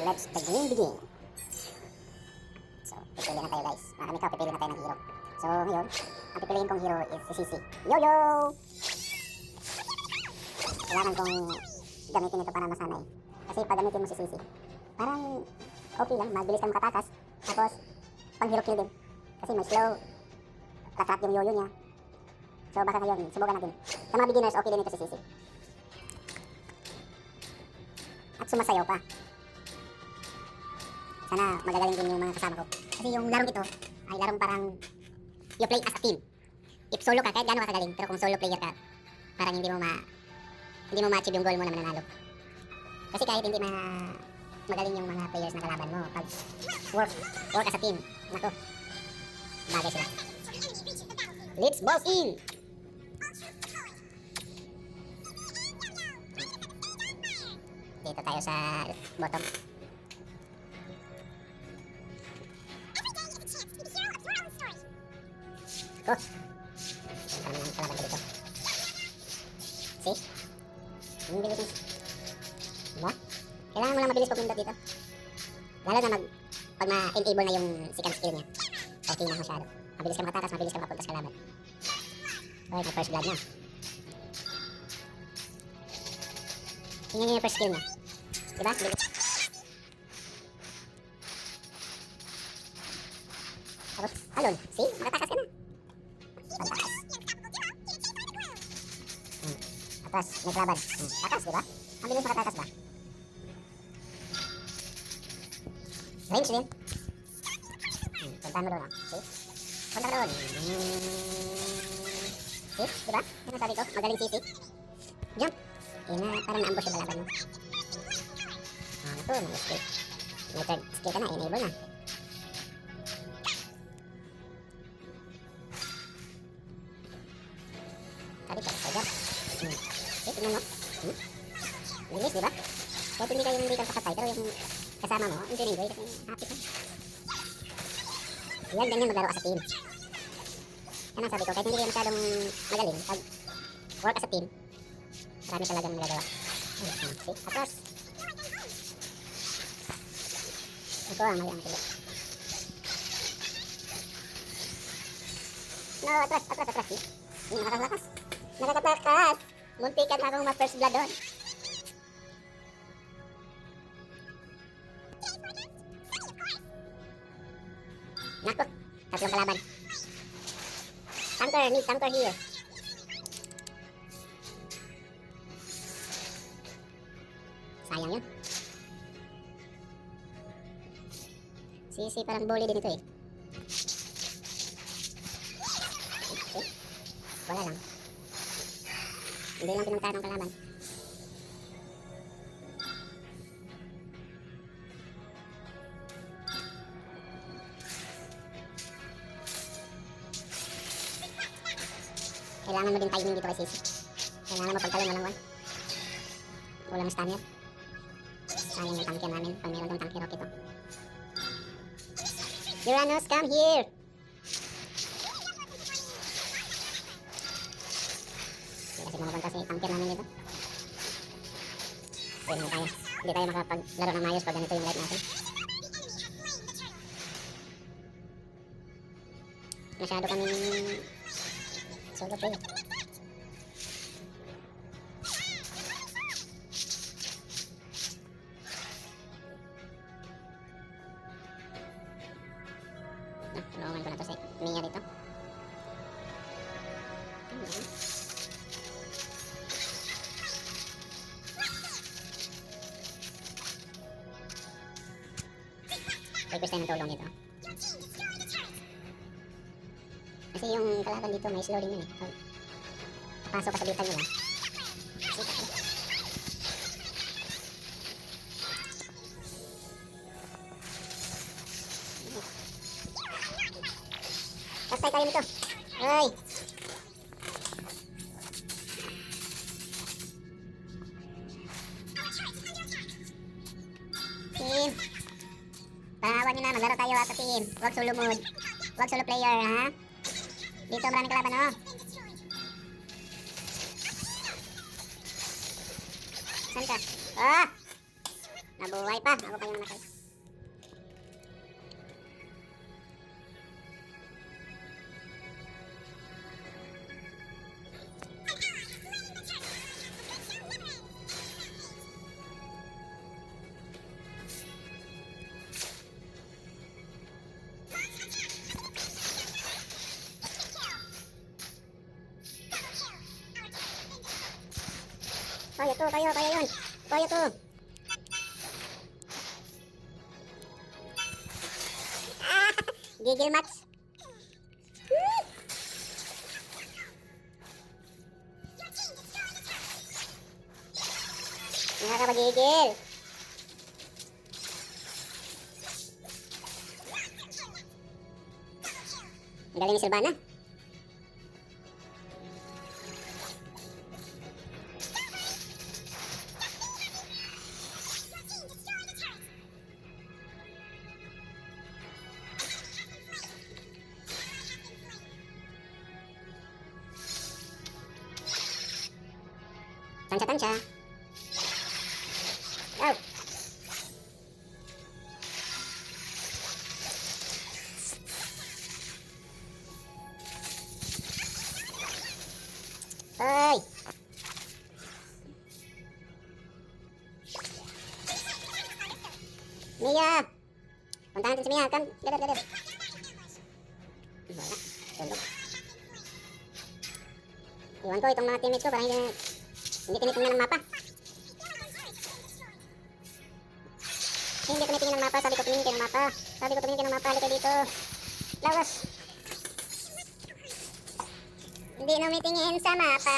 Let's the game begin. So, pipili na tayo guys. Marami ka, pipili na tayo ng hero. So, ngayon, ang pipiliin kong hero is si Sisi. Yo-yo! Kailangan kong gamitin ito para masanay. Kasi pag gamitin mo si Sisi, parang okay lang, mabilis kang makatakas. Tapos, pang hero kill din. Kasi may slow, flat yung yo-yo niya. So, baka ngayon, subukan natin. Sa mga beginners, okay din ito si Sisi. At sumasayaw pa. Sana magagaling din yung mga kasama ko. Kasi yung larong ito ay larong parang you play as a team. If solo ka, kahit gaano ka kagaling, pero kung solo player ka, parang hindi mo ma-achieve yung goal mo na mananalo. Kasi kahit hindi magaling yung mga players na kalaban mo, pag work as a team, nako, bagay sila. Let's boss in! Dito tayo sa bottom. Ko. Kami ang kalaban dito. See? Ang bilis mo. Diba? Kailangan mo lang mabilis pagpindot dito. Lalo na pag ma-enable na yung second skill niya. Okay na masyado. Mabilis ka makatakas, mabilis ka makapunta sa kalaban. Okay, may first blood na. Tingnan niyo yung first skill niya. Diba? Bilis. Tapos, alon. See? Makatakas ka na. Takas. Atas, may kalaban. Takas, diba? Ang bilis makatakas ba? Range din. Punta mo doon. See? Punta mo doon. See? Diba? Ano sabi ko? Magaling Sisi. Jump. Parang na-ambush yung balaban mo. Ito, may skill. May third skill ka na, enable na. Sabi ko, so jump. Okay, tignan mo. Bilis, diba? Kahit hindi ka sakatay, pero yung kasama mo, enjoy kasi happy ka. Yan, ganyan maglaro ka sa team. Yan ang sabi ko, kahit hindi kayo masyadong magaling, pag work as a team, marami talagang magagawa. See? Atras. Ito ang may angkilo. No, atras. Hindi, nakakatakas. Muntikan akong ma-first blood doon. Nako, tatlong kalaban. Tanker here. Sayang yun. Sisi parang bully din ito eh. Okay. Wala lang. Hindi lang pinuntahan ng kalaban. Kailangan mo din timing dito kay Sisi. Kailangan mo pagtalon walang one. Walang stamina. Sayang yung tanker namin. Pag meron yung tanker rocket ito. Uranus, come here! Hindi kasi mamupunta si tanker namin dito. Hindi tayo makapaglaro ng mayos pag ganito yung light natin. Masyado kaming solo player. Tulungan ko na to si Mia dito. Request tayo ng tulong dito. Kasi yung kalaban dito may slow din yun eh. Pasok ka sa bitan nila. Pastay tayo nito. Ay! Team! Pahawan nyo na, maglaro tayo sa team. Huwag solo mode. Huwag solo player, ha? Dito maraming kalaban, oh. Saan ka? Ah! Nabuhay pa. Ako pa yung namatay. Kaya to, kaya yun. Kaya to. Ah, gigil match. Nakakapagigil. Ang galing ni Silvana. Tansya. Go. Hoy. Mia. Punta natin si Mia. Kan, dadat. Wala. Tulog. Iwan ko itong mga teammates ko para hindi tinitingnan ng mapa. Hindi tumitingin ng mapa. Sabi ko tumingin kayo ng mapa. Halika dito. Lawas. Hindi tumitingin sa mapa.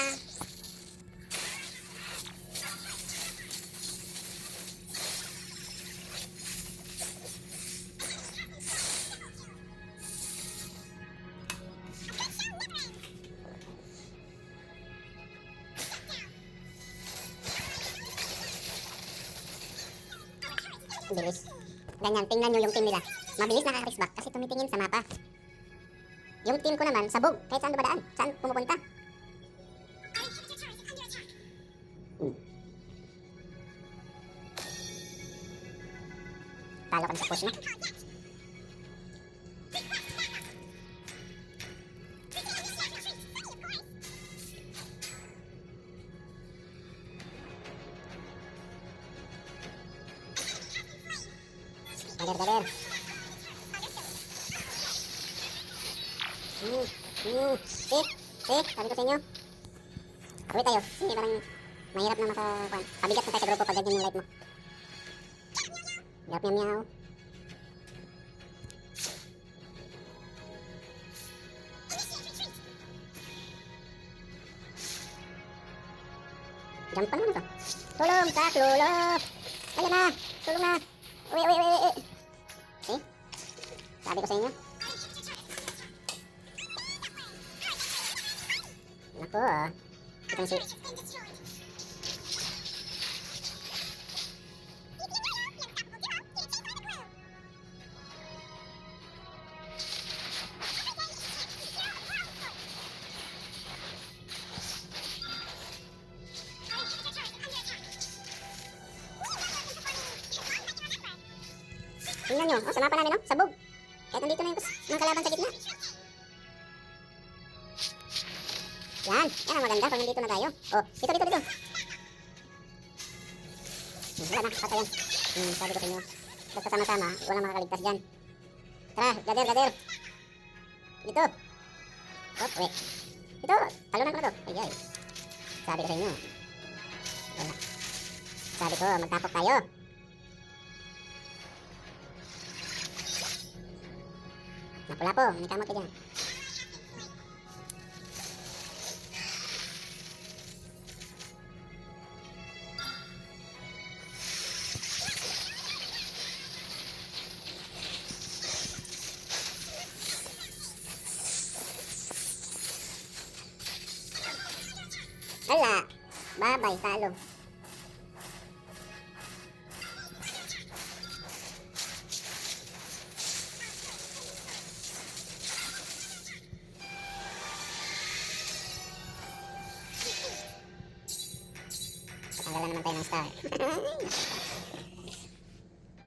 Bilis. Ganyan, tingnan nyo yung team nila. Mabilis nakaka-respect kasi tumitingin sa mapa. Yung team ko naman, sabog. Kahit saan dumadaan. Saan pumupunta. Talo ka na sa push na. Dader. Sabi ko sa inyo. Awit tayo. Hindi parang mahirap na makakuan. Pabigat na tayo sa grupo pag ganyan yung light mo. Hirap niya miyaw. Jump pa naman ito. Tulong sa klulo. Ayan na. Tulong na. Uy. Sabi ko sa inyo. Naku, itong si... Tingnan nyo, sa mapa namin, sabog. Kahit nandito na yung kalaban sa gitna. Yan ang maganda pag nandito na tayo. Oh, dito. Wala na, patayan. Sabi ko sa inyo, basta sama-sama, walang makakaligtas dyan. Tara, gader. Dito. Oh, wait. Dito, talunan ko na to. Ay. Sabi ko sa inyo. Wala. Sabi ko, magtapok tayo. Napula po, may kamot ka dyan. Ala, babay, talo. Patanggalan naman tayo ng star.